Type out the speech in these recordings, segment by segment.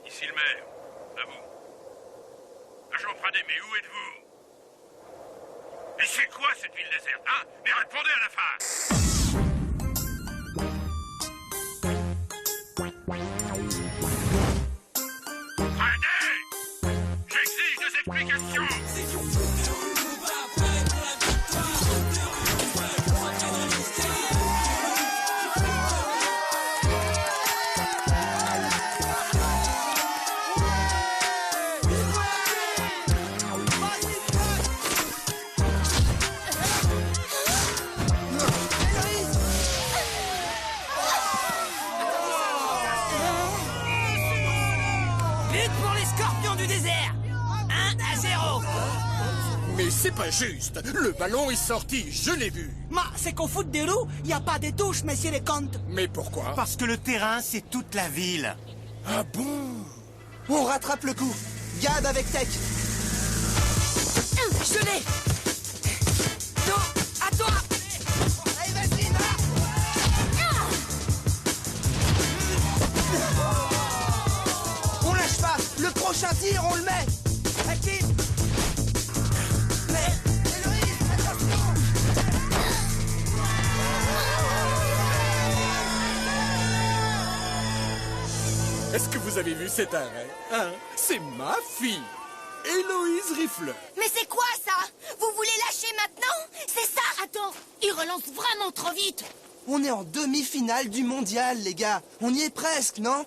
Ici le maire. À vous. Agent Pradé, mais où êtes-vous? Mais c'est quoi cette ville déserte, hein? Mais répondez à la face! Pradé! J'exige des explications! Mais c'est pas juste. Le ballon est sorti, je l'ai vu. C'est qu'au foot des loups, y a pas des touches, messieurs les comtes. Mais pourquoi? Parce que le terrain, c'est toute la ville. Ah bon? On rattrape le coup. Gab avec Tech. Je l'ai. Non, à toi. Allez, vas-y, on lâche pas. Le prochain tir, on le met. Hakim. Mais, Héloïse, attention. Est-ce que vous avez vu cet arrêt? Hein? C'est ma fille, Héloïse Rifleur. Mais c'est quoi ça? Vous voulez lâcher maintenant? C'est ça? Attends, il relance vraiment trop vite. On est en demi-finale du mondial, les gars. On y est presque, non?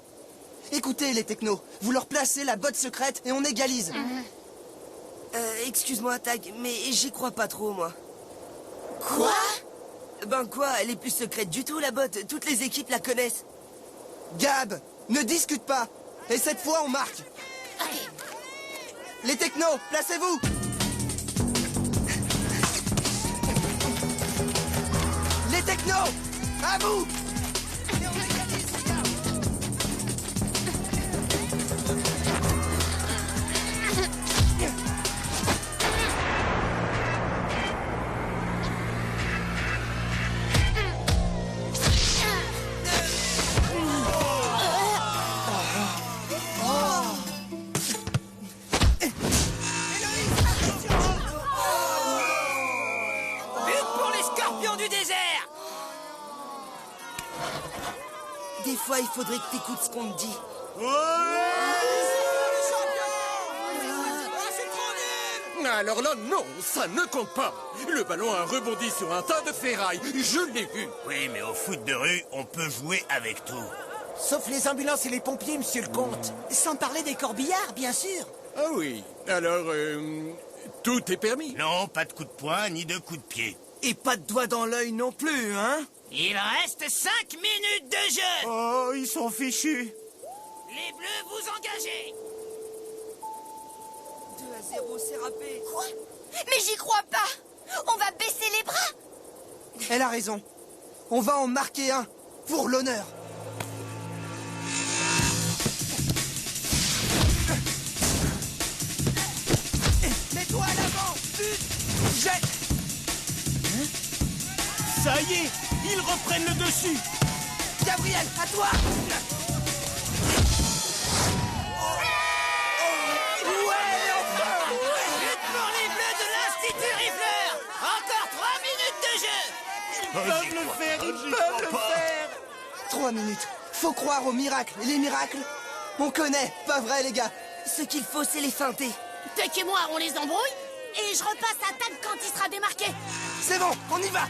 Écoutez, les technos, vous leur placez la botte secrète et on égalise. Excuse-moi, Tag, mais j'y crois pas trop, moi. Quoi? Ben quoi, elle est plus secrète du tout, la botte. Toutes les équipes la connaissent. Gab, ne discute pas. Et cette fois, on marque. Allez. Les technos, placez-vous. Les technos, à vous. Et on égalise, les gars. Des fois, il faudrait que t'écoutes ce qu'on te dit. Alors là, non, ça ne compte pas. Le ballon a rebondi sur un tas de ferraille. Je l'ai vu. Oui, mais au foot de rue, on peut jouer avec tout. Sauf les ambulances et les pompiers, monsieur le comte. Sans parler des corbillards, bien sûr. Ah oui, alors, tout est permis. Non, pas de coup de poing, ni de coup de pied. Et pas de doigt dans l'œil non plus, hein? Il reste 5 minutes de jeu. Oh, ils sont fichus. Les bleus, vous engagez. 2-0, c'est râpé. Quoi? Mais j'y crois pas. On va baisser les bras. Elle a raison. On va en marquer un, pour l'honneur. Mets-toi à l'avant. But. Jette. Ça y est, ils reprennent le dessus. Gabriel, à toi. But pour les bleus de l'Institut Rifleur. Encore 3 minutes de jeu. Ils peuvent le faire, ils peuvent le faire. 3 minutes. Faut croire aux miracles. Et les miracles, on connaît. Pas vrai, les gars? Ce qu'il faut, c'est les feinter. Tech et moi, on les embrouille. Et je repasse à Tag quand il sera démarqué. C'est bon, on y va.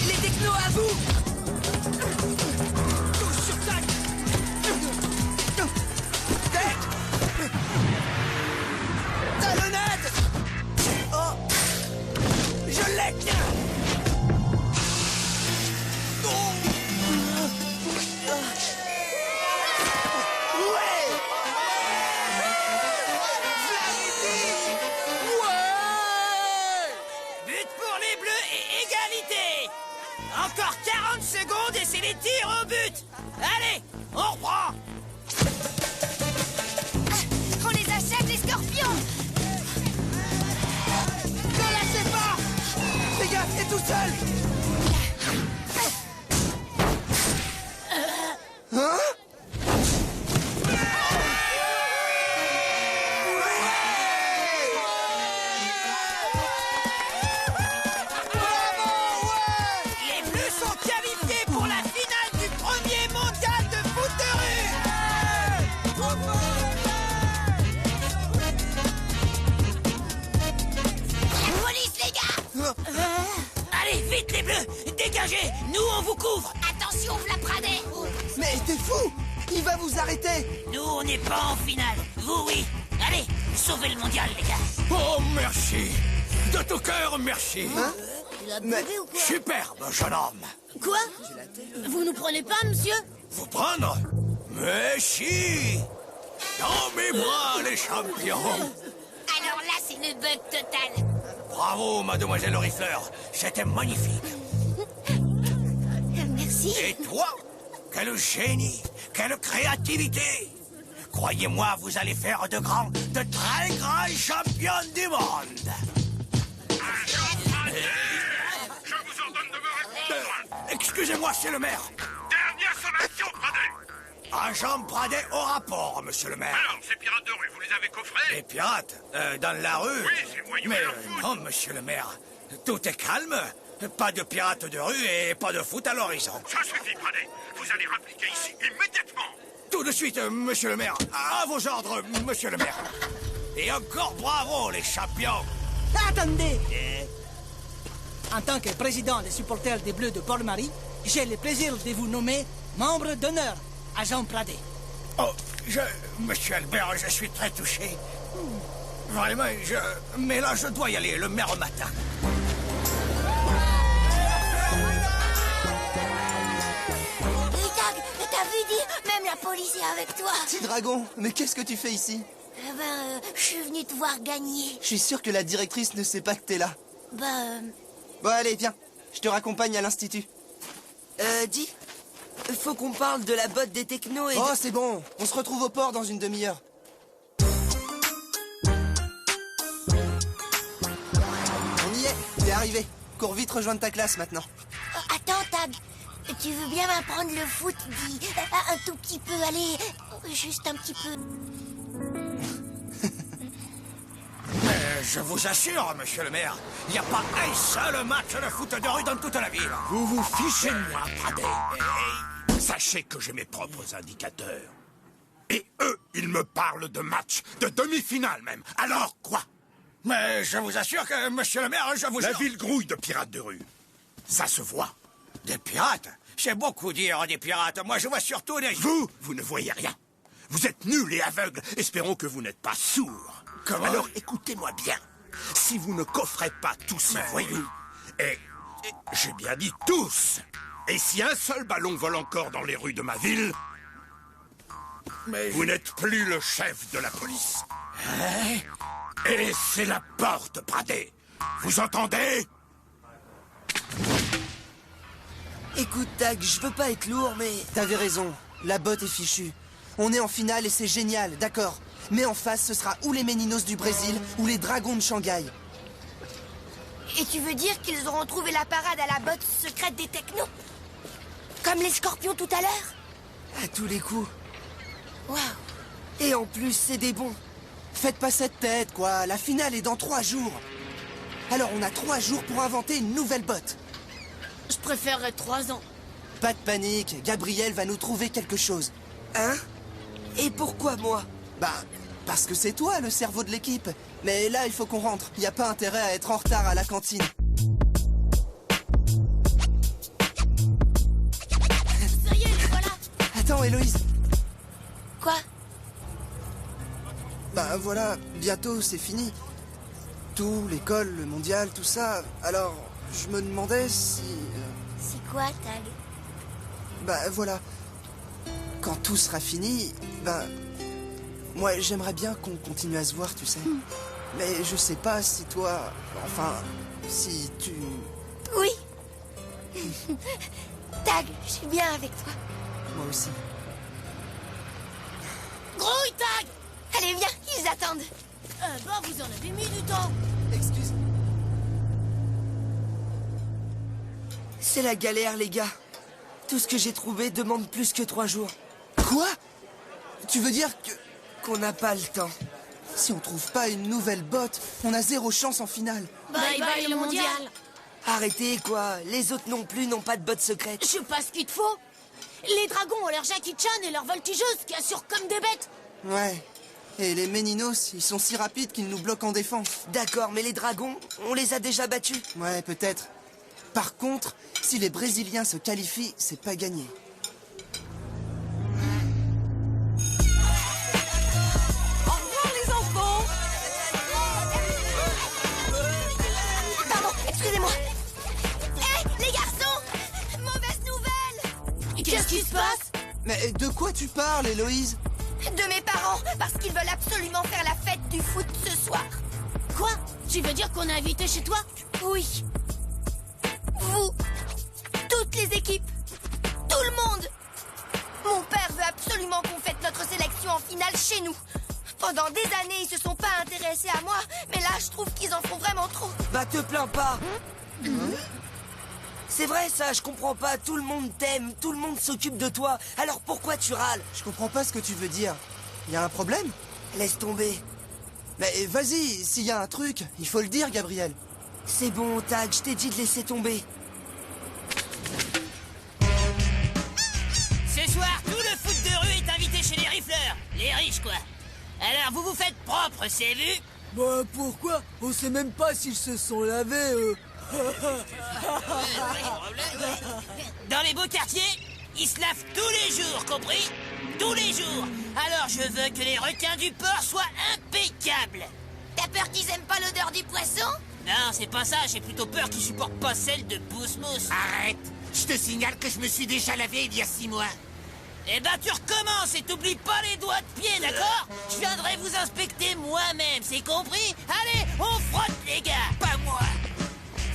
Les technos, à vous. Touche sur Tag. Tech. Talonnade. Oh. Je l'ai. But pour les bleus et égalité. Encore 40 secondes et c'est les tirs au but. Allez, on reprend. On les achève, les scorpions. Ne lâchez pas. Les gars, c'est tout seul. Nous, on vous couvre. Attention, Flapradet. Mais t'es fou! Il va vous arrêter! Nous, on n'est pas en finale. Vous, oui. Allez, sauvez le mondial, les gars. Oh, merci. De tout cœur, merci. Tu l'as buvé ou quoi? Superbe, jeune homme. Quoi? Vous nous prenez pas, monsieur? Vous prendre? Mais si. Dans mes bras, les champions. Alors là, c'est le bug total. Bravo, mademoiselle Orifleur. C'était magnifique. Merci. Et toi? Quel génie, quelle créativité. Croyez-moi, vous allez faire de très grands champions du monde. Je vous ordonne de me répondre. Excusez-moi, c'est le maire. Dernière sommation, Pradet. Agent Pradet au rapport, monsieur le maire. Alors, ces pirates de rue, vous les avez coffrés? Les pirates dans la rue? Oui, ces voyous Mais et leur foot. non, monsieur le maire. Tout est calme. Pas de pirates de rue et pas de foot à l'horizon. Ça suffit, Pradet. Vous allez rappliquer ici immédiatement. Tout de suite, monsieur le maire. À vos ordres, monsieur le maire. Et encore bravo, les champions. Attendez! En tant que président des supporters des Bleus de Port-Marie, j'ai le plaisir de vous nommer membre d'honneur, agent Pradet. Oh, monsieur Albert, je suis très touché. Vraiment, mais là, je dois y aller, le maire m'attend. T'as vu, dit, même la police est avec toi. Petit dragon, mais qu'est-ce que tu fais ici? Je suis venu te voir gagner. Je suis sûr que la directrice ne sait pas que t'es là. Bon, allez, viens. Je te raccompagne à l'institut. Dis, faut qu'on parle de la botte des technos et... Oh, c'est bon. On se retrouve au port dans une demi-heure. On y est. T'es arrivé. Cours vite rejoindre ta classe maintenant. Attends, Tag. Tu veux bien m'apprendre le foot, dis, un tout petit peu, allez, juste un petit peu. Je vous assure, monsieur le maire, il n'y a pas un seul match de foot de rue dans toute la ville. Vous vous fichez de moi, Pradet. Sachez que j'ai mes propres indicateurs. Et eux, ils me parlent de matchs, de demi-finale même. Alors quoi? Mais je vous assure que, monsieur le maire, je vous La jure... ville grouille de pirates de rue. Ça se voit. Des pirates? C'est beaucoup dire, des pirates. Moi, je vois surtout des... Vous ne voyez rien. Vous êtes nuls et aveugles. Espérons que vous n'êtes pas sourds. Comment? Alors écoutez-moi bien. Si vous ne coffrez pas tous ces voyous, et j'ai bien dit tous, et si un seul ballon vole encore dans les rues de ma ville, vous n'êtes plus le chef de la police. Hein? Et c'est la porte, Pradet. Vous entendez? Écoute, Tag, je veux pas être lourd, mais... T'avais raison. La botte est fichue. On est en finale et c'est génial, d'accord. Mais en face, ce sera ou les Méninos du Brésil ou les Dragons de Shanghai. Et tu veux dire qu'ils auront trouvé la parade à la botte secrète des technos? Comme les scorpions tout à l'heure? À tous les coups. Waouh. Et en plus, c'est des bons. Faites pas cette tête, quoi. La finale est dans 3 jours. Alors on a 3 jours pour inventer une nouvelle botte. Je préférerais 3 ans. Pas de panique, Gabriel va nous trouver quelque chose. Hein? Et pourquoi moi? Bah, parce que c'est toi le cerveau de l'équipe. Mais là, il faut qu'on rentre. Y a pas intérêt à être en retard à la cantine. Ça y est, les voilà. Attends, Héloïse. Quoi? Bah voilà, bientôt c'est fini. Tout, l'école, le mondial, tout ça. Alors, je me demandais si... C'est quoi, Tag? Bah voilà. Quand tout sera fini, bah... Moi, j'aimerais bien qu'on continue à se voir, tu sais. Mais je sais pas si toi... Enfin, si tu... Oui. Tag, je suis bien avec toi. Moi aussi. Grouille, Tag! Allez, viens, ils attendent. Vous en avez mis du temps. Excuse. C'est la galère, les gars. Tout ce que j'ai trouvé demande plus que 3 jours. Quoi? Tu veux dire que... Qu'on n'a pas le temps. Si on trouve pas une nouvelle botte, on a 0 chance en finale. Bye bye, le mondial. Arrêtez, quoi. Les autres non plus n'ont pas de botte secrète. Je sais pas ce qu'il te faut. Les dragons ont leur Jackie Chan et leur voltigeuse qui assurent comme des bêtes. Ouais. Et les Méninos, ils sont si rapides qu'ils nous bloquent en défense. D'accord, mais les dragons, on les a déjà battus. Ouais, peut-être. Par contre, si les Brésiliens se qualifient, c'est pas gagné. Au revoir les enfants. Pardon, excusez-moi. Hé, les garçons! Mauvaise nouvelle! Qu'est-ce qui se passe? Mais de quoi tu parles, Héloïse? De mes parents, parce qu'ils veulent absolument faire la fête du foot ce soir. Quoi? Tu veux dire qu'on est invité chez toi? Oui. Vous. Toutes les équipes. Tout le monde. Mon père veut absolument qu'on fête notre sélection en finale chez nous. Pendant des années, ils se sont pas intéressés à moi, mais là, je trouve qu'ils en font vraiment trop. Bah te plains pas. C'est vrai ça, je comprends pas. Tout le monde t'aime, tout le monde s'occupe de toi. Alors pourquoi tu râles? Je comprends pas ce que tu veux dire. Y a un problème? Laisse tomber. Mais vas-y, s'il y a un truc, il faut le dire, Gabriel. C'est bon, Tag, je t'ai dit de laisser tomber. Ce soir, tout le foot de rue est invité chez les rifleurs. Les riches, quoi. Alors, vous vous faites propre, c'est vu? Bah pourquoi? On sait même pas s'ils se sont lavés, Dans les beaux quartiers, ils se lavent tous les jours, compris? Tous les jours. Alors, je veux que les requins du port soient impeccables. T'as peur qu'ils aiment pas l'odeur du poisson? Non, c'est pas ça. J'ai plutôt peur qu'ils supportent pas celle de Pousse-Mousse. Arrête! Je te signale que je me suis déjà lavé il y a 6 mois. Eh ben, tu recommences et t'oublies pas les doigts de pied, d'accord? Je viendrai vous inspecter moi-même, c'est compris? Allez, on frotte, les gars. Pas moi.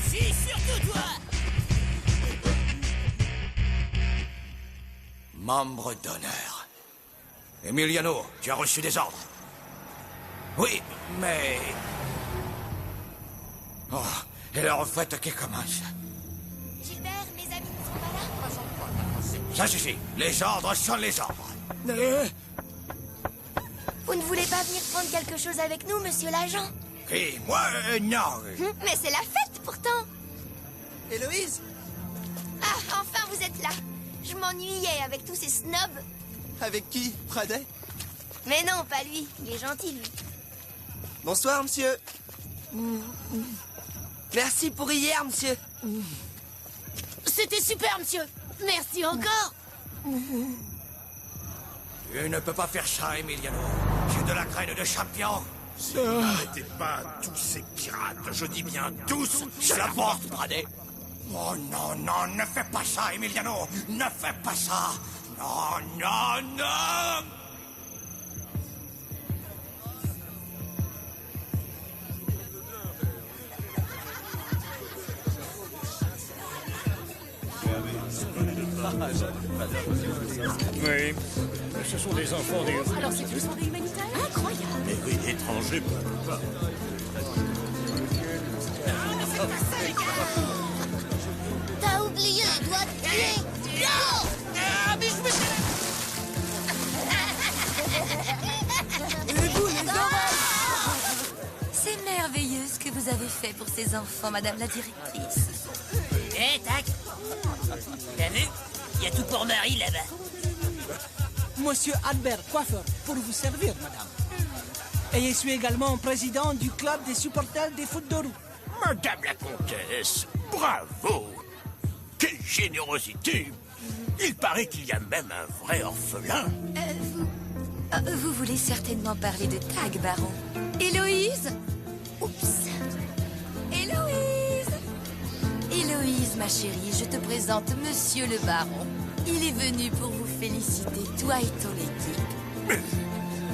Si, surtout toi. Membre d'honneur. Emiliano, tu as reçu des ordres. Oui, mais... Oh, et la refaite qui commence. Gilbert, mes amis ne sont pas là? Ça suffit. Les ordres sont les ordres. Vous ne voulez pas venir prendre quelque chose avec nous, monsieur l'agent? Et moi, non. Mais c'est la fête, pourtant. Héloïse? Ah, enfin, vous êtes là. Je m'ennuyais avec tous ces snobs. Avec qui? Pradet? Mais non, pas lui. Il est gentil, lui. Bonsoir, monsieur. Merci pour hier, monsieur. C'était super, monsieur. Merci encore. Tu ne peux pas faire ça, Emiliano. J'ai de la graine de champion. N'arrêtez pas tous ces pirates, je dis bien tous. J'apporte, Pradet. Oh non, non, ne fais pas ça, Emiliano. Ne fais pas ça. Non, non, non. Oui, ce sont des enfants des... Alors, c'est tous des humanitaires? Incroyable. Mais oui, étrangers, pourquoi pas. T'as oublié les doigts de pied. C'est merveilleux ce que vous avez fait pour ces enfants, madame la directrice. Eh, tac. T'as vu? Il y a tout pour Marie là-bas. Monsieur Albert, coiffeur, pour vous servir, madame. Et je suis également président du club des supporters des foot de rue. Madame la comtesse, bravo! Quelle générosité! Il paraît qu'il y a même un vrai orphelin. Vous voulez certainement parler de Tag, baron. Héloïse? Oups. Héloïse! Héloïse, ma chérie, je te présente monsieur le baron. Il est venu pour vous féliciter, toi et ton équipe. Mais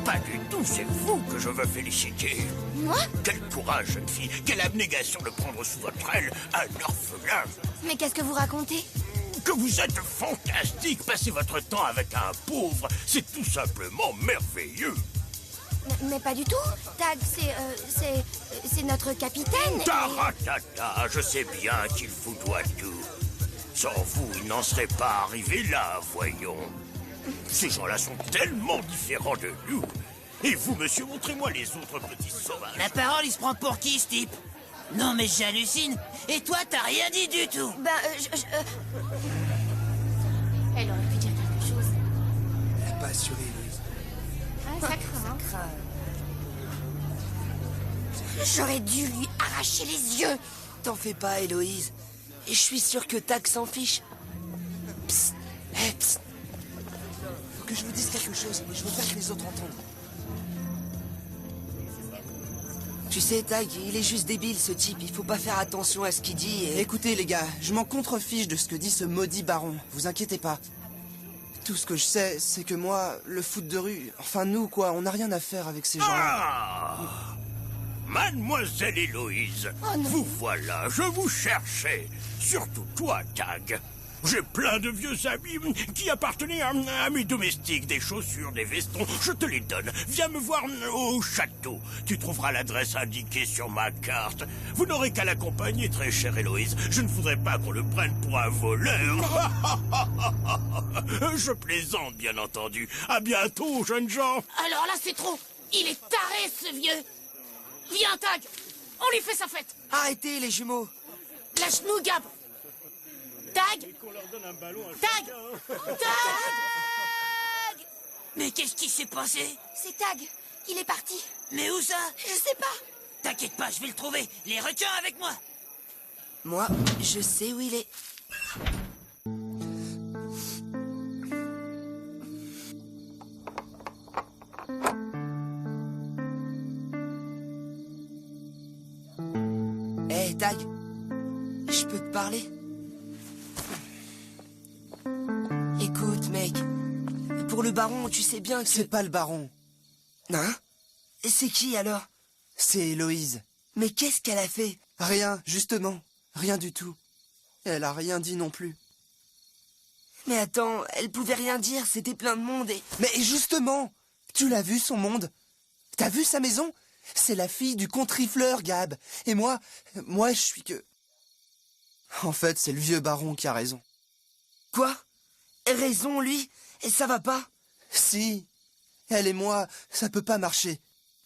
pas du tout, c'est vous que je veux féliciter. Moi? Quel courage, jeune fille, quelle abnégation de prendre sous votre aile un orphelin. Mais qu'est-ce que vous racontez? Que vous êtes fantastique, passer votre temps avec un pauvre, c'est tout simplement merveilleux. Mais pas du tout. Tag, c'est notre capitaine. Taratata, je sais bien qu'il vous doit tout. Sans vous, il n'en serait pas arrivé là, voyons. Ces gens-là sont tellement différents de nous. Et vous, monsieur, montrez-moi les autres petits sauvages. La parole, il se prend pour qui, ce type? Non, mais j'hallucine. Et toi, t'as rien dit du tout. Ben, Elle aurait pu dire quelque chose. Elle n'est pas assurée, Héloïse. Ah, ça craint. j'aurais dû lui arracher les yeux. T'en fais pas, Héloïse. Et je suis sûr que Tag s'en fiche. Psst. Hé, psst. Faut que je vous dise quelque chose, mais je veux pas que les autres entendent. Tu sais, Tag, il est juste débile, ce type. Il faut pas faire attention à ce qu'il dit et... Écoutez, les gars, je m'en contrefiche de ce que dit ce maudit baron. Vous inquiétez pas. Tout ce que je sais, c'est que moi, le foot de rue... Enfin, nous, quoi, on n'a rien à faire avec ces gens-là. Ah! Mademoiselle Héloïse, vous voilà, je vous cherchais. Surtout toi, Tag. J'ai plein de vieux habits qui appartenaient à mes domestiques. Des chaussures, des vestons, je te les donne. Viens me voir au château. Tu trouveras l'adresse indiquée sur ma carte. Vous n'aurez qu'à l'accompagner, très chère Héloïse. Je ne voudrais pas qu'on le prenne pour un voleur. Je plaisante, bien entendu. À bientôt, jeunes gens. Alors là, c'est trop. Il est taré, ce vieux. Viens, Tag. On lui fait sa fête. Arrêtez, les jumeaux. Lâche-nous, Gab. Tag. Tag. Tag. Mais qu'est-ce qui s'est passé? C'est Tag. Il est parti. Mais où ça? Je sais pas. T'inquiète pas, je vais le trouver. Les requins avec moi. Moi, je sais où il est. Hé, Tag. Je peux te parler? Écoute, mec. Pour le baron, tu sais bien que... C'est pas le baron. Hein? C'est qui, alors? C'est Héloïse. Mais qu'est-ce qu'elle a fait? Rien, justement. Rien du tout. Elle a rien dit non plus. Mais attends, elle pouvait rien dire, c'était plein de monde et... Mais justement, tu l'as vu, son monde? T'as vu sa maison? C'est la fille du contrifleur, Gab. Et moi, je suis que... En fait, c'est le vieux baron qui a raison. Quoi? Raison, lui? Et ça va pas? Si. Elle et moi, ça peut pas marcher.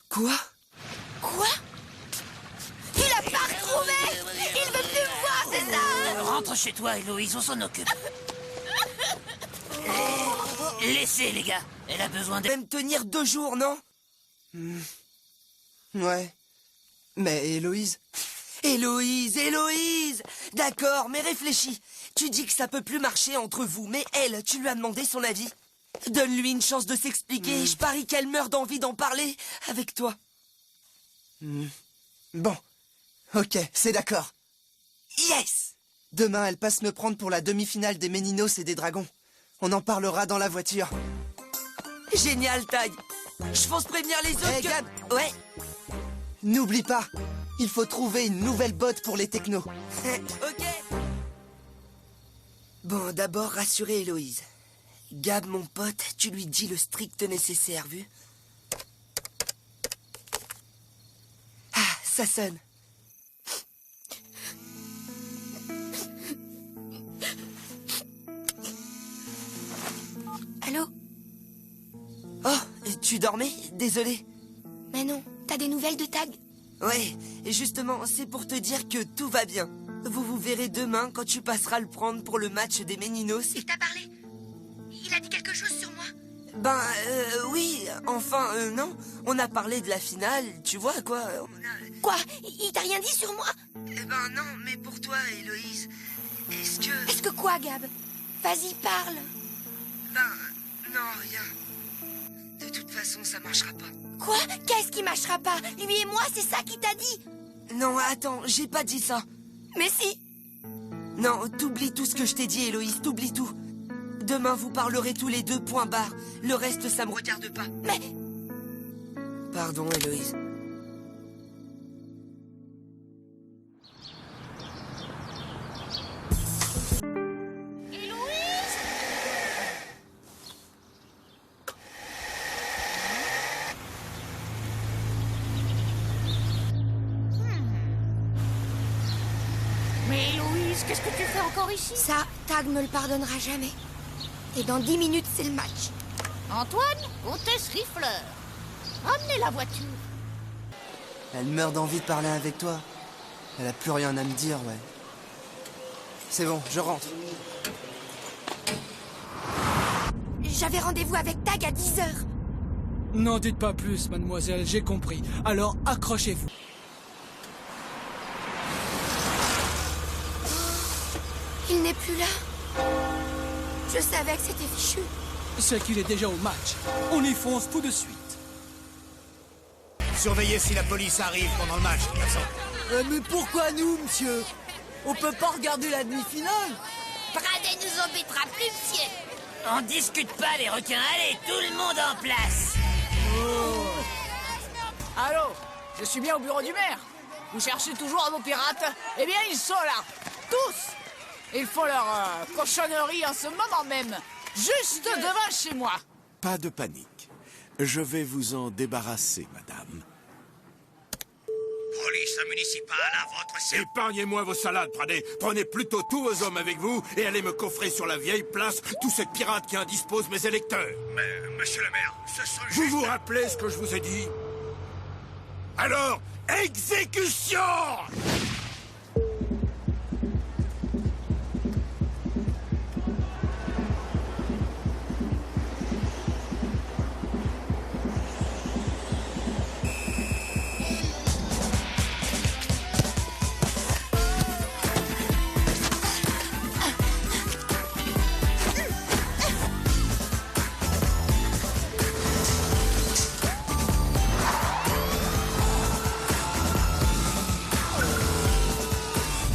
Quoi? Quoi? Il a pas retrouvé! Il veut plus me voir, c'est ça? Rentre chez toi, Héloïse, on s'en occupe. Laissez, les gars. Elle a besoin de... Même tenir 2 jours, non? Ouais. Mais Héloïse... Héloïse! D'accord, mais réfléchis. Tu dis que ça peut plus marcher entre vous, mais elle, tu lui as demandé son avis. Donne-lui une chance de s'expliquer, je parie qu'elle meurt d'envie d'en parler avec toi. Bon. Ok, c'est d'accord. Yes! Demain, elle passe me prendre pour la demi-finale des Méninos et des Dragons. On en parlera dans la voiture. Génial, Tag. Je pense prévenir les autres Hey, que... Gab. Ouais. N'oublie pas, il faut trouver une nouvelle botte pour les technos. Ok. Bon, d'abord, rassurer Héloïse. Gab, mon pote, tu lui dis le strict nécessaire, vu? Ah, ça sonne. Allô? Oh, tu dormais? Désolé. Mais non, t'as des nouvelles de Tag? Ouais, et justement, c'est pour te dire que tout va bien. Vous verrez demain quand tu passeras le prendre pour le match des Méninos. Il t'a parlé? Il a dit quelque chose sur moi? Ben, oui, enfin, non. On a parlé de la finale, tu vois, quoi. Quoi? Il t'a rien dit sur moi? Eh ben non, mais pour toi, Héloïse, est-ce que... Est-ce que quoi, Gab? Vas-y, parle. Ben, non, rien. De toute façon, ça marchera pas. Quoi? Qu'est-ce qui marchera pas? Lui et moi, c'est ça qu'il t'a dit? Non, attends, j'ai pas dit ça. Mais si! Non, t'oublies tout ce que je t'ai dit, Héloïse, t'oublies tout. Demain, vous parlerez tous les deux, point barre. Le reste, ça me regarde pas. Mais... Pardon, Héloïse. Mais Héloïse, qu'est-ce que tu fais encore ici? Ça, Tag me le pardonnera jamais. Et dans 10 minutes, c'est le match. Antoine, comtesse Riffleur. Amenez la voiture. Elle meurt d'envie de parler avec toi. Elle a plus rien à me dire, ouais. C'est bon, je rentre. J'avais rendez-vous avec Tag à 10h. N'en dites pas plus, mademoiselle, j'ai compris. Alors accrochez-vous. Il n'est plus là. Je savais que c'était fichu. C'est qu'il est déjà au match. On y fonce tout de suite. Surveillez si la police arrive pendant le match, de toute façon. Mais pourquoi nous, monsieur? On peut pas regarder la demi-finale? Pradet nous embêtera plus, monsieur. On discute pas, les requins. Allez, tout le monde en place. Allô? Je suis bien au bureau du maire. Vous cherchez toujours vos pirates? Eh bien, ils sont là. Tous. Ils font leur cochonnerie en ce moment même. Juste devant chez moi. Pas de panique. Je vais vous en débarrasser, madame. Police municipale à votre service. Épargnez-moi vos salades, Pradet. Prenez plutôt tous vos hommes avec vous et allez me coffrer sur la vieille place tous ces pirates qui indisposent mes électeurs. Mais, monsieur le maire, ce sont Vous juste... vous rappelez ce que je vous ai dit? Alors, exécution!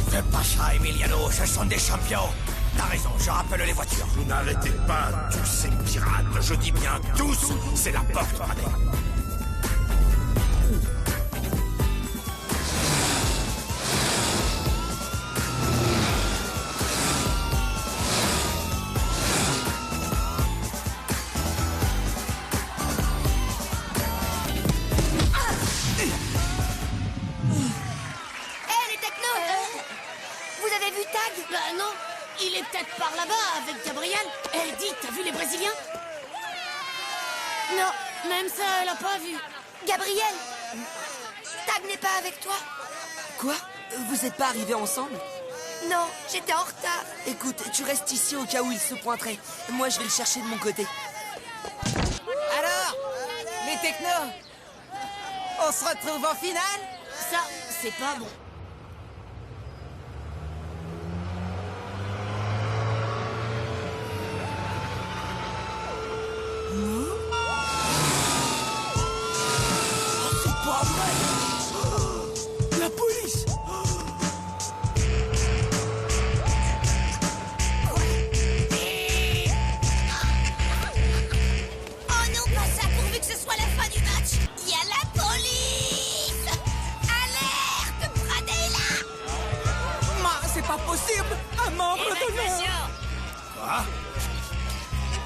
Fais pas ça, Emiliano, ce sont des champions. T'as raison, je rappelle les voitures. Vous n'arrêtez pas tous ces pirates. Je dis bien tous. C'est la porte, Pradet. Hé, les technos! Vous avez vu Tag? Bah non, il est peut-être par là-bas avec Gabriel. Elle dit, t'as vu les Brésiliens? Non, même ça, elle a pas vu. Gabriel! Tag n'est pas avec toi? Quoi? Vous êtes pas arrivés ensemble? Non, j'étais en retard. Écoute, tu restes ici au cas où il se pointerait. Moi, je vais le chercher de mon côté. Alors, les technos, on se retrouve en finale? Ça, c'est pas bon. La police! Oh non, pas ça, pourvu que ce soit la fin du match. Il y a la police! Alerte! Pradet est là! C'est pas possible! Un membre d'honneur! Évacuation. Quoi?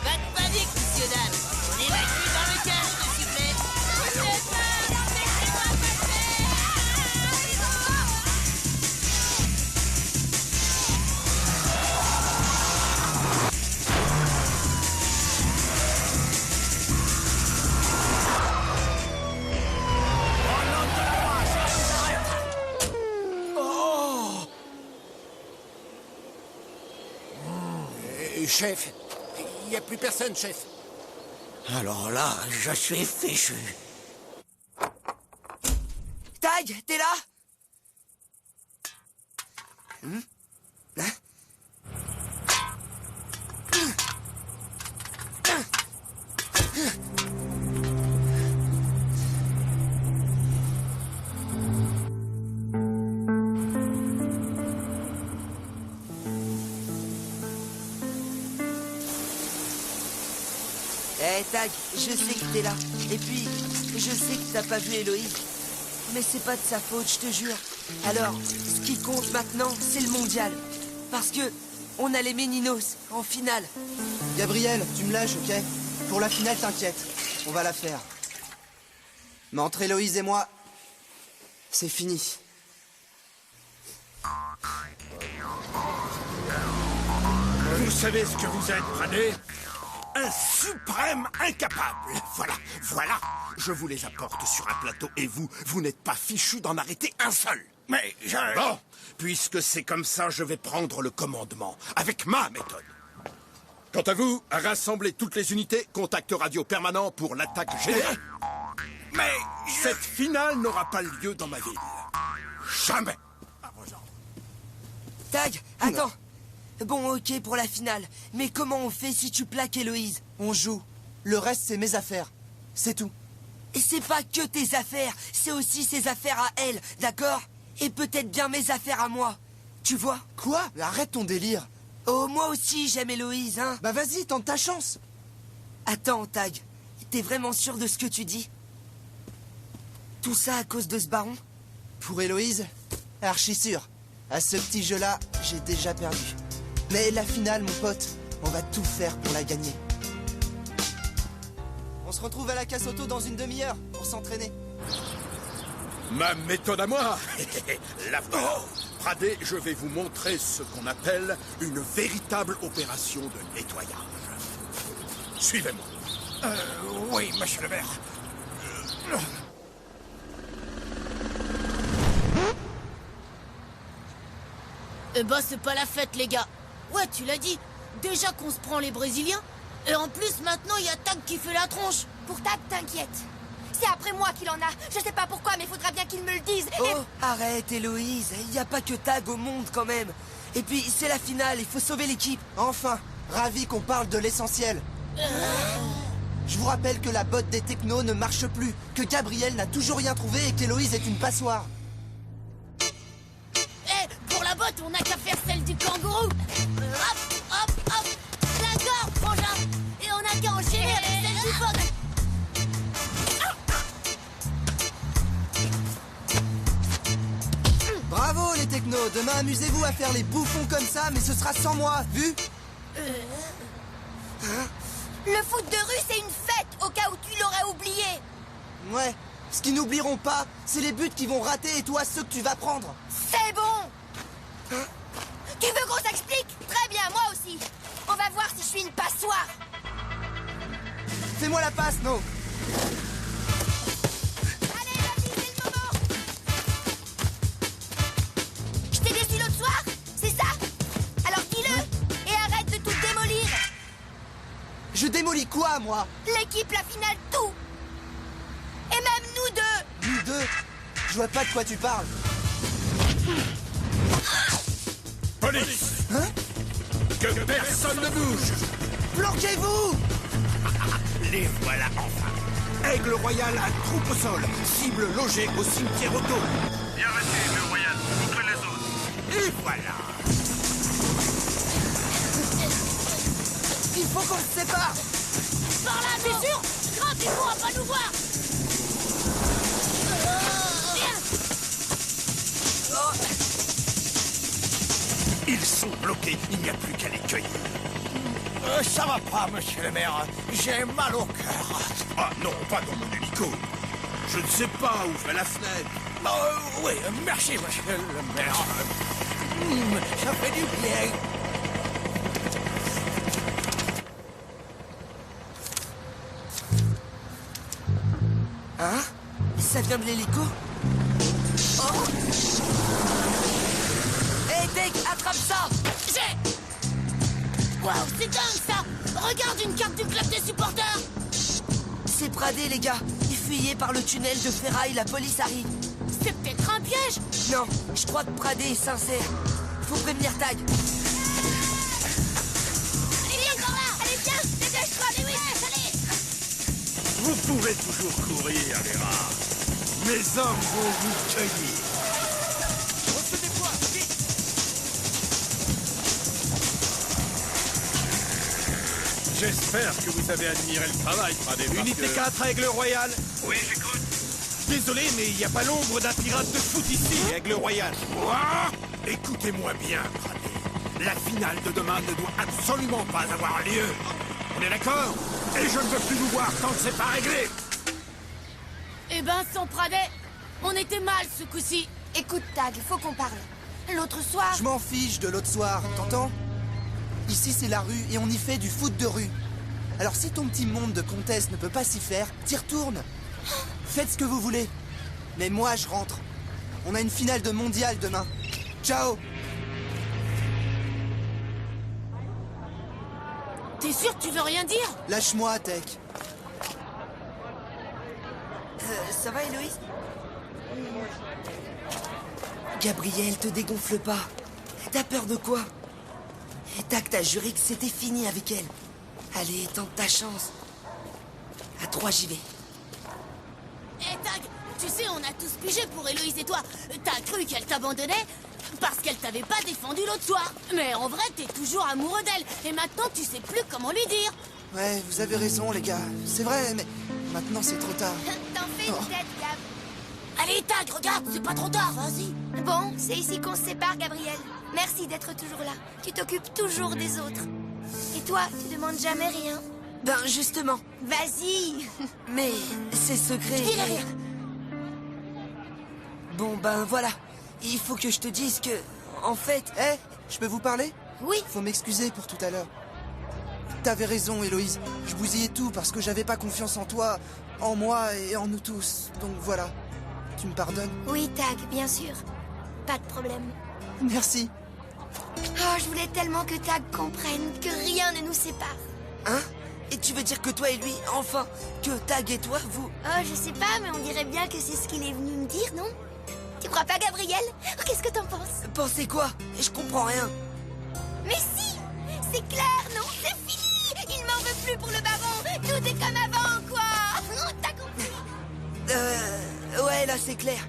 Pas de panique, monsieur, dame. On évacue dans le calme, s'il vous plaît. Chef, il n'y a plus personne, chef. Alors là, je suis fichu. Tag, t'es là? Tag, je sais que t'es là. Et puis, je sais que t'as pas vu Héloïse. Mais c'est pas de sa faute, je te jure. Alors, ce qui compte maintenant, c'est le mondial. Parce que on a les Méninos en finale. Gabriel, tu me lâches, ok? Pour la finale, t'inquiète. On va la faire. Mais entre Héloïse et moi, c'est fini. Vous savez ce que vous êtes, Pradet? Un suprême incapable. Voilà. Je vous les apporte sur un plateau et vous n'êtes pas fichu d'en arrêter un seul. Mais je... Bon, puisque c'est comme ça, je vais prendre le commandement, avec ma méthode. Quant à vous, rassemblez toutes les unités, contact radio permanent pour l'attaque générale. Mais... Cette finale n'aura pas lieu dans ma ville. Jamais. Tag, attends. Bon, ok pour la finale. Mais comment on fait si tu plaques Héloïse? On joue. Le reste, c'est mes affaires. C'est tout. Et c'est pas que tes affaires, c'est aussi ses affaires à elle, d'accord? Et peut-être bien mes affaires à moi. Tu vois? Quoi? Arrête ton délire. Oh, moi aussi j'aime Héloïse, hein? Bah vas-y, tente ta chance. Attends, Tag. T'es vraiment sûr de ce que tu dis? Tout ça à cause de ce baron? Pour Héloïse, archi sûr. À ce petit jeu-là, j'ai déjà perdu. Mais la finale, mon pote, on va tout faire pour la gagner. On se retrouve à la casse auto dans une demi-heure pour s'entraîner. Ma méthode à moi. La voilà. Pradé, je vais vous montrer ce qu'on appelle une véritable opération de nettoyage. Suivez-moi. Oui, monsieur le maire. Eh ben, c'est pas la fête, les gars. Ouais, tu l'as dit. Déjà qu'on se prend les Brésiliens. Et en plus, maintenant, il y a Tag qui fait la tronche. Pour Tag, t'inquiète. C'est après moi qu'il en a. Je sais pas pourquoi, mais faudra bien qu'il me le dise. Oh, arrête, Héloïse. Il n'y a pas que Tag au monde, quand même. Et puis, c'est la finale, il faut sauver l'équipe. Enfin, ravi qu'on parle de l'essentiel. Je vous rappelle que la botte des technos ne marche plus, que Gabriel n'a toujours rien trouvé et qu'Héloïse est une passoire. Pour la botte, on n'a qu'à faire celle du kangourou. Hop, hop, hop. D'accord, frangin. Et on n'a qu'à enchaîner avec celle du phoque. Bravo les technos, demain amusez-vous à faire les bouffons comme ça, mais ce sera sans moi, vu? Le foot de rue, c'est une fête, au cas où tu l'aurais oublié. Ouais, ce qu'ils n'oublieront pas, c'est les buts qui vont rater et toi ceux que tu vas prendre. C'est bon. Tu veux qu'on s'explique? Très bien, moi aussi. On va voir si je suis une passoire. Fais-moi la passe, No. Allez, vas-y, c'est le moment. Je t'ai déçu l'autre soir, c'est ça? Alors dis-le et arrête de tout démolir. Je démolis quoi, moi? L'équipe, la finale, tout. Et même nous deux. Nous deux? Je vois pas de quoi tu parles. Police! Hein? Que personne ne bouge! Bloquez-vous! Les voilà enfin! Aigle Royal à troupe au sol, cible logée au cimetière auto. Bien reçu, Aigle Royal, montrez les autres. Et voilà! Il faut qu'on se sépare! Par là, t'es sûr? Grimpe, il pourra pas nous voir. Ils sont bloqués, il n'y a plus qu'à les cueillir. Ça va pas, monsieur le maire. J'ai mal au cœur. Ah non, pas dans mon hélico. Je ne sais pas, ouvre la fenêtre. Oui, merci, monsieur le maire. Ça fait du bien. Hein? Ça vient de l'hélico? Oh! Hé, Tech, attrape ça! J'ai... Waouh, c'est dingue, ça. Regarde une carte du club des supporters. C'est Pradé, les gars. Il fuyait par le tunnel de ferraille, la police arrive. C'est peut-être un piège. Non, je crois que Pradé est sincère. Faut prévenir Tag. Allez, viens par là. Allez, viens. Dépêche-toi, Lewis. Allez. Vous pouvez toujours courir, les rats. Mes hommes vont vous cueillir. On se déploie, vite. J'espère que vous avez admiré le travail, Pradé. Unité 4, Aigle Royal. Oui, j'écoute. Désolé, mais il n'y a pas l'ombre d'un pirate de foot ici, Aigle Royal. Quoi? Écoutez-moi bien, Pradé. La finale de demain ne doit absolument pas avoir lieu. On est d'accord? Et je ne veux plus vous voir tant que c'est pas réglé. Eh ben, sans Pradé, on était mal ce coup-ci. Écoute, Tag, faut qu'on parle. L'autre soir... Je m'en fiche de l'autre soir, t'entends? Ici, c'est la rue et on y fait du foot de rue. Alors si ton petit monde de comtesse ne peut pas s'y faire, t'y retournes. Faites ce que vous voulez. Mais moi, je rentre. On a une finale de mondial demain. Ciao! T'es sûr que tu veux rien dire? Lâche-moi, Tech. Ça va, Héloïse? Gabriel, te dégonfle pas. T'as peur de quoi? Et Tag t'a juré que c'était fini avec elle. Allez, tente ta chance. À 3, j'y vais. Hé, Tag, tu sais, on a tous pigé pour Héloïse et toi. T'as cru qu'elle t'abandonnait parce qu'elle t'avait pas défendu l'autre soir. Mais en vrai, t'es toujours amoureux d'elle. Et maintenant, tu sais plus comment lui dire. Ouais, vous avez raison, les gars. C'est vrai, mais maintenant c'est trop tard. T'en fais une tête, Gab. Allez, Tag, regarde, c'est pas trop tard, vas-y. Bon, c'est ici qu'on se sépare, Gabriel. Merci d'être toujours là. Tu t'occupes toujours des autres. Et toi, tu demandes jamais rien. Ben, justement. Vas-y. Mais c'est secret. Je dirai rien. Bon, ben voilà. Il faut que je te dise que, en fait... Je peux vous parler? Oui. Faut m'excuser pour tout à l'heure. T'avais raison, Héloïse. Je bousillais tout parce que j'avais pas confiance en toi, en moi et en nous tous. Donc voilà. Tu me pardonnes? Oui, Tag, bien sûr. Pas de problème. Merci. Oh, je voulais tellement que Tag comprenne que rien ne nous sépare. Hein? Et tu veux dire que toi et lui, enfin, que Tag et toi, vous... Oh, je sais pas, mais on dirait bien que c'est ce qu'il est venu me dire, non? Tu crois pas, Gabriel? Oh, qu'est-ce que t'en penses? Pensez quoi? Je comprends rien. Mais si! C'est clair, non? C'est fini! Il m'en veut plus pour le baron! Tout est comme avant, quoi! Oh, t'as compris? Ouais, là, c'est clair.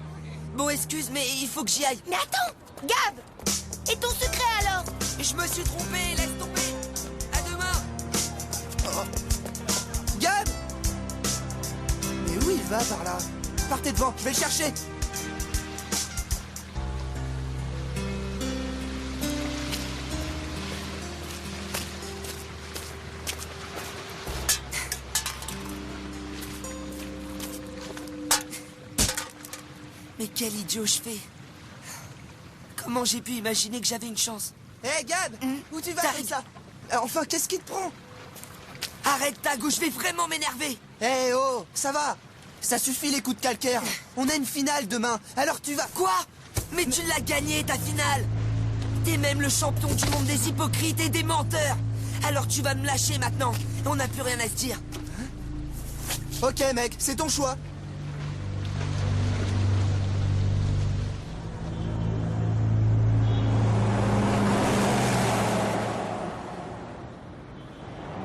Bon, excuse, mais il faut que j'y aille. Mais attends! Gab! Et ton secret, alors? Je me suis trompé, laisse tomber. À demain. Oh. Gab! Mais où il va par là? Partez devant, je vais le chercher. Mais quel idiot je fais. Comment j'ai pu imaginer que j'avais une chance? Hé, Gab! Où tu vas avec ça? Enfin, qu'est-ce qui te prend? Arrête, Tag, ou je vais vraiment m'énerver. Hé, oh, ça va. Ça suffit les coups de calcaire. On a une finale demain, alors tu vas... Quoi? Mais tu l'as gagné, ta finale. T'es même le champion du monde des hypocrites et des menteurs. Alors tu vas me lâcher maintenant. On n'a plus rien à se dire. Ok, mec, c'est ton choix.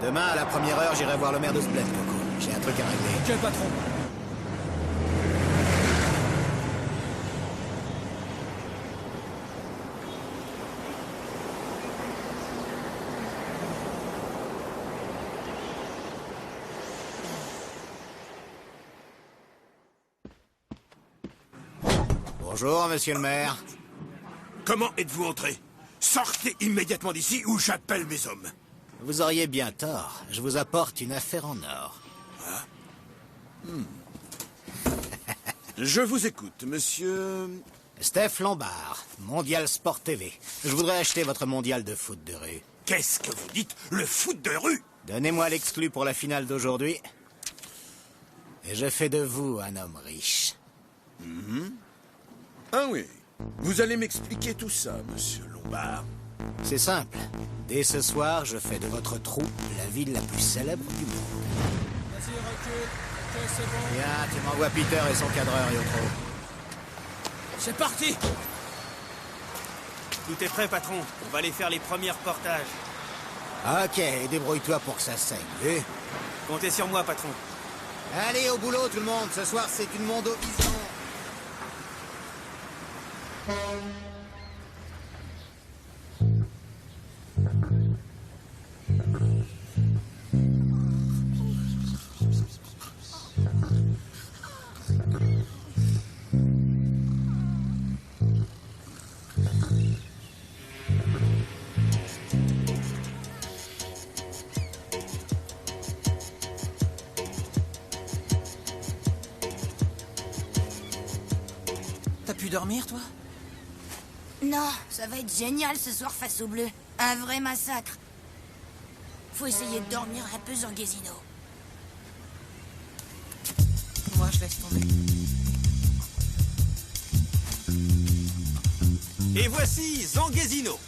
Demain, à la première heure, j'irai voir le maire de Splen, Coco. J'ai un truc à régler. Quel patron? Bonjour, monsieur le maire. Comment êtes-vous entré? Sortez immédiatement d'ici ou j'appelle mes hommes. Vous auriez bien tort. Je vous apporte une affaire en or. Je vous écoute, monsieur... Steph Lombard, Mondial Sport TV. Je voudrais acheter votre mondial de foot de rue. Qu'est-ce que vous dites? Le foot de rue? Donnez-moi l'exclu pour la finale d'aujourd'hui. Et je fais de vous un homme riche. Ah oui. Vous allez m'expliquer tout ça, monsieur Lombard. C'est simple. Dès ce soir, je fais de votre trou la ville la plus célèbre du monde. Vas-y, recule. Ok, c'est bon. Bien, tu m'envoies Peter et son cadreur, Yotro. C'est parti! Tout est prêt, patron. On va aller faire les premiers reportages. Ok, et débrouille-toi pour que ça saigne, vu? Comptez sur moi, patron. Allez, au boulot, tout le monde. Ce soir, c'est une Mondovision. T'as pu dormir, toi? Non, ça va être génial ce soir face au bleu. Un vrai massacre. Faut essayer de dormir un peu, Zanguesino. Moi, je laisse tomber. Et voici Zanguesino,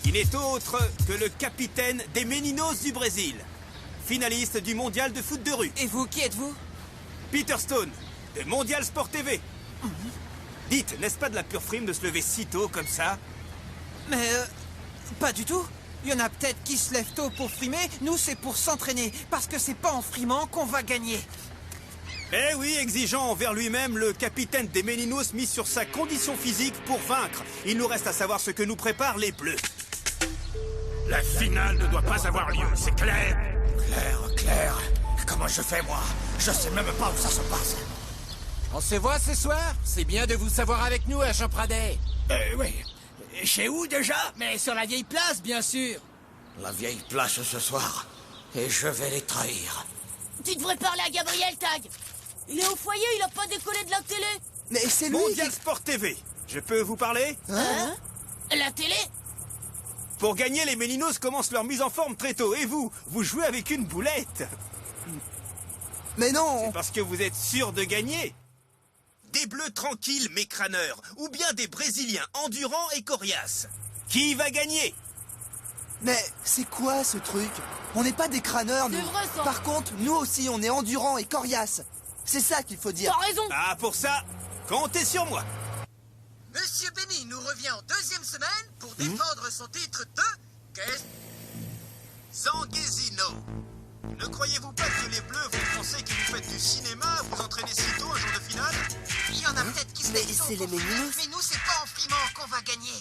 qui n'est autre que le capitaine des Meninos du Brésil, finaliste du mondial de foot de rue. Et vous, qui êtes-vous? Peter Stone, de Mondial Sport TV. Dites, n'est-ce pas de la pure frime de se lever si tôt comme ça? Mais, pas du tout. Il y en a peut-être qui se lèvent tôt pour frimer, nous c'est pour s'entraîner, parce que c'est pas en frimant qu'on va gagner. Eh oui, exigeant envers lui-même, le capitaine des Méninos mise sur sa condition physique pour vaincre. Il nous reste à savoir ce que nous préparent les Bleus. La finale ne doit pas avoir lieu, c'est clair? Claire, comment je fais, moi? Je sais même pas où ça se passe. On se voit ce soir? C'est bien de vous savoir avec nous, agent Pradet. Oui. Chez où, déjà? Mais sur la vieille place, bien sûr. La vieille place ce soir. Et je vais les trahir. Tu devrais parler à Gabriel, Tag. Il est au foyer, il a pas décollé de la télé. Mais c'est lui Mondial Sport TV, je peux vous parler? Hein? La télé? Pour gagner, les Méninos commencent leur mise en forme très tôt. Et vous jouez avec une boulette. Mais non! C'est parce que vous êtes sûr de gagner. Des Bleus tranquilles mais crâneurs, ou bien des Brésiliens endurants et coriaces. Qui va gagner? Mais c'est quoi ce truc? On n'est pas des crâneurs, nous. C'est vrai, ça. Par contre, nous aussi, on est endurants et coriaces. C'est ça qu'il faut dire. T'as raison. Ah, pour ça, comptez sur moi. Monsieur Benny nous revient en deuxième semaine pour défendre son titre de Zanguesino. Ne croyez-vous pas que les Bleus vont penser que vous faites du cinéma, vous entraînez si tôt un jour de finale? Il y en a peut-être qui se Mais lèvent tôt c'est les pour Méninos. mais nous, c'est pas en frimant qu'on va gagner.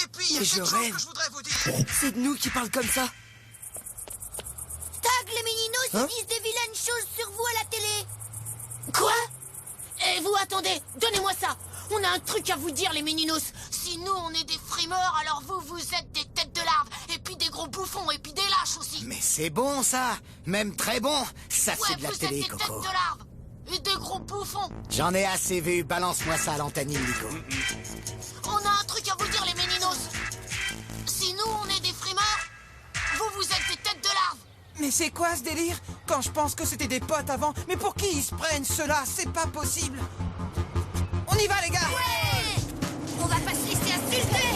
Et puis, il y a Mais quelque je chose rêve. que je voudrais vous dire. C'est de nous qui parlent comme ça. Tag, les Méninos, ils disent des vilaines choses sur vous à la télé. Quoi? Eh, vous, attendez, donnez-moi ça. On a un truc à vous dire, les Méninos. Si nous, on est des frimeurs, alors vous êtes des têtes de larves. Et puis des gros bouffons, et puis des lâches aussi. Mais c'est bon, ça. Même très bon. Ça, c'est de la vous télé, êtes des Coco. têtes de larves. Et des gros bouffons. J'en ai assez vu. Balance-moi ça à l'antenne, Nico. On a un truc à vous dire, les Méninos. Si nous, on est des frimeurs, vous êtes des têtes de larves. Mais c'est quoi ce délire? Quand je pense que c'était des potes avant, mais pour qui ils se prennent ceux-là? C'est pas possible. On y va, les gars! Ouais! On va pas se laisser insulter!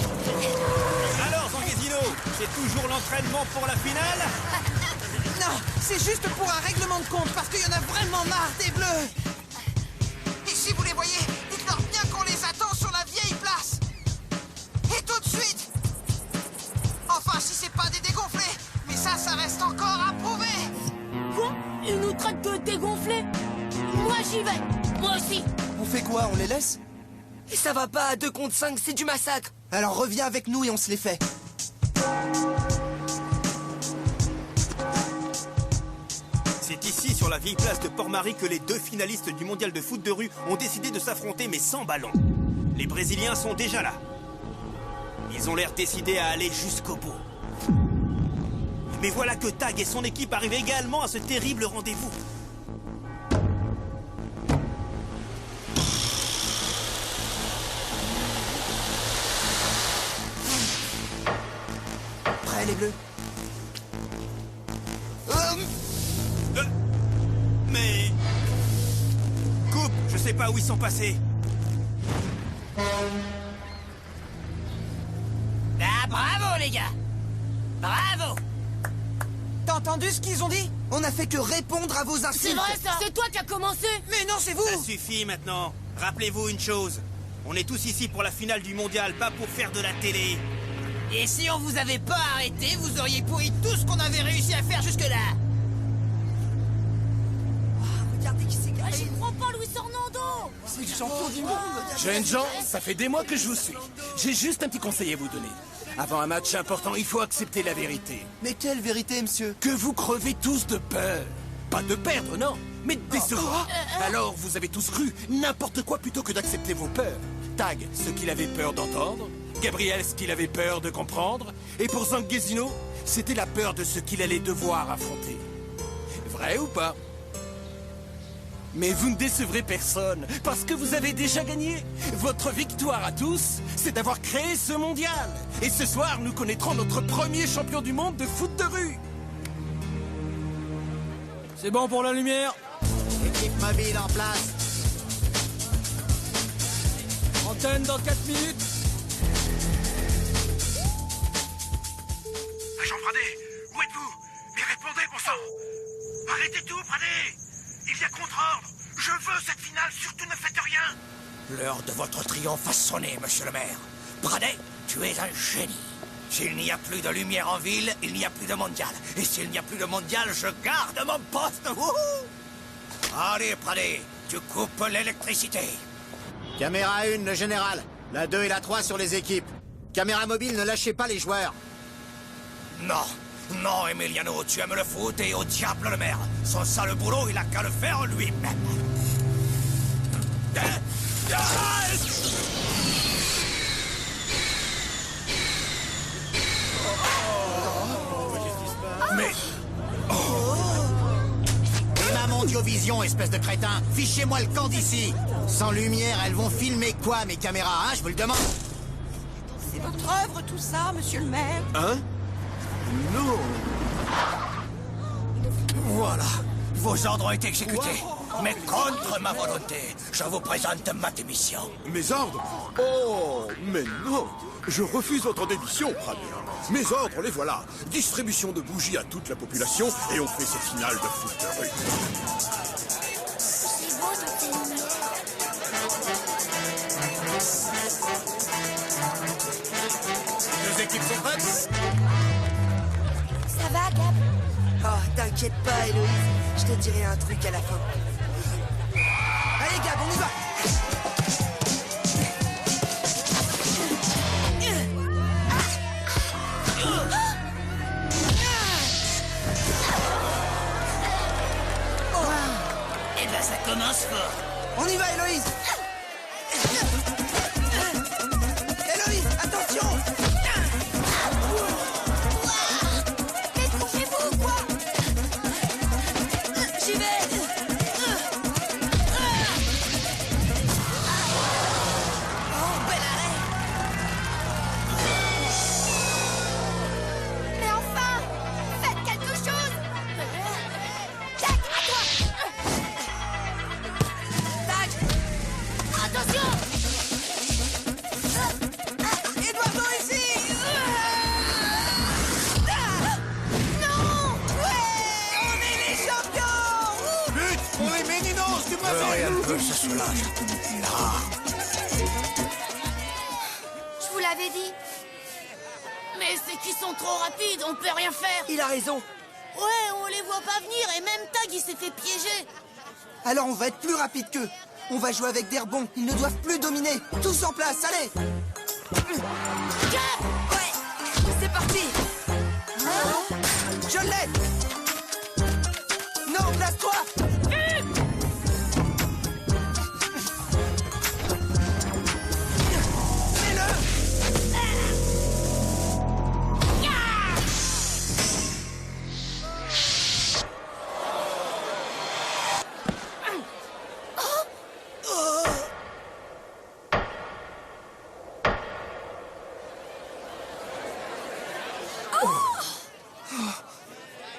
Alors, Zanguesino, c'est toujours l'entraînement pour la finale? Non, c'est juste pour un règlement de compte, parce qu'il y en a vraiment marre des Bleus! Et si vous les voyez, dites-leur bien qu'on les attend sur la vieille place. Et tout de suite. Enfin, si c'est pas des dégonflés. Mais ça reste encore à prouver. Quoi? Ils nous traitent de dégonflés? Moi, j'y vais. Moi aussi. On fait quoi? On les laisse? Et ça va pas, 2 contre 5, c'est du massacre. Alors reviens avec nous et on se les fait. C'est ici, sur la vieille place de Port-Marie, que les 2 finalistes du mondial de foot de rue ont décidé de s'affronter, mais sans ballon. Les Brésiliens sont déjà là. Ils ont l'air décidés à aller jusqu'au bout. Mais voilà que Tag et son équipe arrivent également à ce terrible rendez-vous. Prêts, les Bleus? Mais... Coupe, je sais pas où ils sont passés. Ah, bravo, les gars! Bravo! T'as entendu ce qu'ils ont dit? On a fait que répondre à vos insultes. C'est vrai, ça. C'est toi qui as commencé. Mais non, c'est vous! Ça suffit maintenant. Rappelez-vous une chose. On est tous ici pour la finale du mondial, pas pour faire de la télé. Et si on vous avait pas arrêté, vous auriez pourri tout ce qu'on avait réussi à faire jusque-là. Regardez qui c'est Ah, gagné. j'y crois pas, Luis Orlando. C'est le champion du monde. Jeunes gens, ça fait des mois que je vous suis. J'ai juste un petit conseil à vous donner. Avant un match important, il faut accepter la vérité. Mais quelle vérité, monsieur? Que vous crevez tous de peur. Pas de perdre, non, mais de décevoir. Alors, vous avez tous cru n'importe quoi plutôt que d'accepter vos peurs. Tag, ce qu'il avait peur d'entendre. Gabriel, ce qu'il avait peur de comprendre. Et pour Zanguesino, c'était la peur de ce qu'il allait devoir affronter. Vrai ou pas? Mais vous ne décevrez personne, parce que vous avez déjà gagné. Votre victoire à tous, c'est d'avoir créé ce mondial. Et ce soir, nous connaîtrons notre premier champion du monde de foot de rue. C'est bon pour la lumière. Équipe mobile en place. Antenne dans 4 minutes. Agent Pradet, où êtes-vous? Mais répondez, bon sang! Arrêtez tout, Pradet! Il y a contre-ordre! Je veux cette finale, surtout ne faites rien! L'heure de votre triomphe a sonné, monsieur le maire. Pradet, tu es un génie. S'il n'y a plus de lumière en ville, il n'y a plus de mondial. Et s'il n'y a plus de mondial, je garde mon poste. Wouhou! Allez, Pradé, tu coupes l'électricité. Caméra 1, le général. La 2 et la 3 sur les équipes. Caméra mobile, ne lâchez pas les joueurs. Non, non, Emiliano, tu aimes le foot et au diable le maire. Son sale boulot, il a qu'à le faire lui-même. Mais... Et ma Mondiovision, espèce de crétin. Fichez-moi le camp d'ici. Sans lumière, elles vont filmer quoi, mes caméras, hein? Je vous le demande. C'est votre œuvre, tout ça, monsieur le maire? Hein? Non. Voilà, vos ordres ont été exécutés. Mais contre ma volonté, je vous présente ma démission. Mes ordres? Oh, mais non. Je refuse votre démission, Pradé. Mes ordres, les voilà. Distribution de bougies à toute la population et on fait cette finale de foot de rue. C'est beau toutes ces lumières. Deux équipes sont prêtes? Ça va, Gab? Oh, t'inquiète pas, Héloïse. Je te dirai un truc à la fin. Allez, Gab, on y va! Eh ben, ça commence fort. On y va, Héloïse! Héloïse, attention! Mais couchez-vous, quoi? J'y vais. Oh, bel arrêt! Mais enfin! Faites quelque chose! Jack, à toi! Tac! Attention! Eduardo, ici! Non! Ouais! On est les champions! But pour les Méninos du Rien ne peut se soulage. Là. Je vous l'avais dit. Mais c'est qu'ils sont trop rapides, on peut rien faire. Il a raison. Ouais, on les voit pas venir et même Tag il s'est fait piéger. Alors on va être plus rapide qu'eux. On va jouer avec des rebonds. Ils ne doivent plus dominer. Tous en place, allez! Ouais! C'est parti! Je l'ai! Non, place-toi!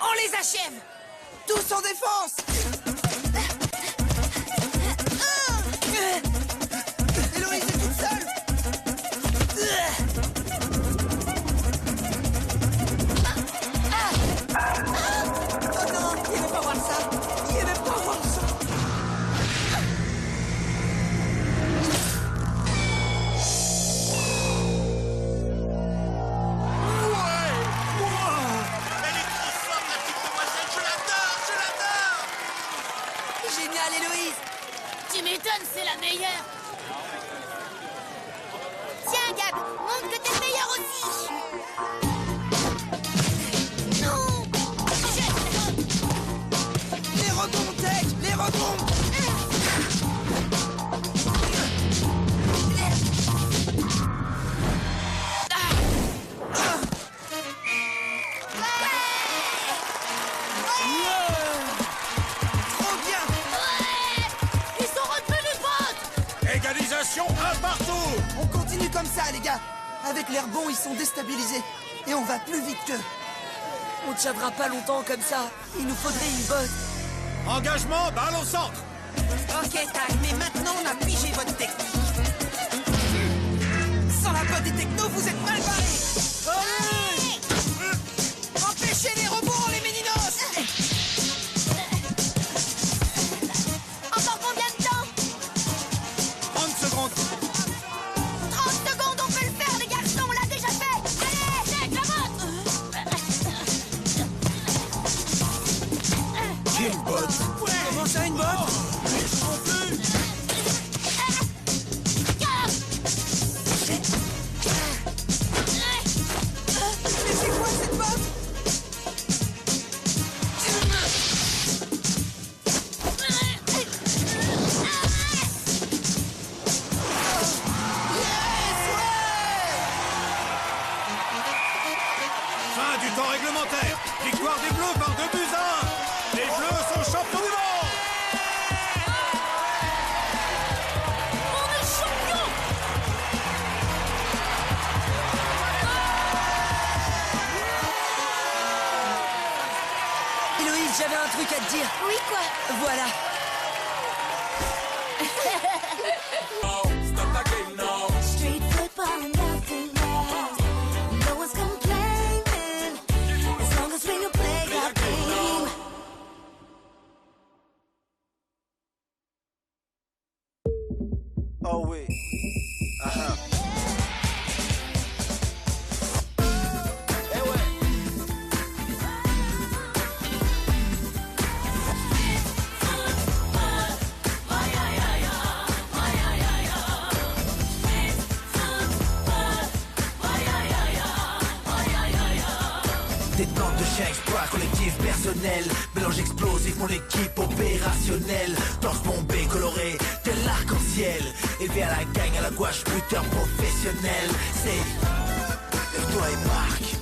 On les achève! Tous en défense! Héloïse est toute seule! Oh non, il veut pas voir ça! Il veut pas voir ça! Génial, Héloïse! Tu m'étonnes, c'est la meilleure. Tiens, Gab, montre que t'es le meilleur aussi. Non! Les rebonds, Tech! Les rebonds! Trop bien! Ouais! Ils sont retenus de vote. Égalisation un partout. On continue comme ça, les gars! Avec l'air bon, ils sont déstabilisés. Et on va plus vite qu'eux. On tiendra pas longtemps comme ça. Il nous faudrait une botte. Engagement, balle au centre. Ok, Tag, mais maintenant on a pigé votre technique. Sans la botte des technos, vous êtes mal barrés. Empêchez les rebonds, les Méninos. Encore combien de temps? 30 secondes. 30 secondes, on peut le faire, les garçons, on l'a déjà fait. Allez! supplémentaire. Victoire des Bleus par 2 buts à 1. Les Bleus sont champions du monde. On est champions! Héloïse, j'avais un truc à te dire. Oui, quoi? Voilà. Street football, nothing less. No one's complaining as long as we play our game. Oh oui. Des plans de chien exploit collectif personnel. Mélange explosif, mon équipe opérationnelle. Torse bombé, coloré, tel l'arc-en-ciel. Élevé à la gagne, à la gouache, buteur professionnel. C'est Lève-toi et marque.